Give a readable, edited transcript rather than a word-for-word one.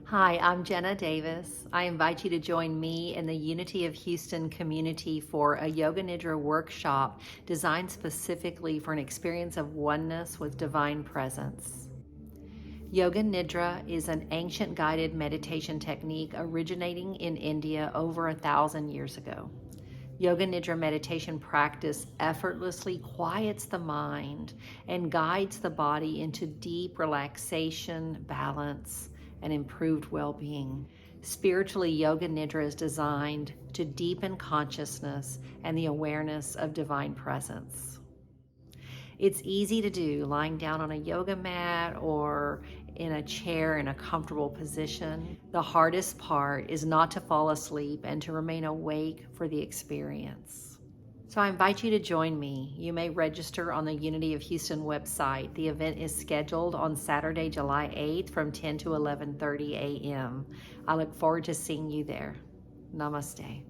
Hi, I'm Jenna Davis. I invite you to join me in the Unity of Houston community for a Yoga Nidra workshop designed specifically for an experience of oneness with divine presence. Yoga Nidra is an ancient guided meditation technique originating in India over 1,000 years ago. Yoga Nidra meditation practice effortlessly quiets the mind and guides the body into deep relaxation, balance, and improved well-being. Spiritually, Yoga Nidra is designed to deepen consciousness and the awareness of divine presence. It's easy to do lying down on a yoga mat or in a chair in a comfortable position. The hardest part is not to fall asleep and to remain awake for the experience. So I invite you to join me. You may register on the Unity of Houston website. The event is scheduled on Saturday, July 8th from 10 to 11:30 a.m. I look forward to seeing you there. Namaste.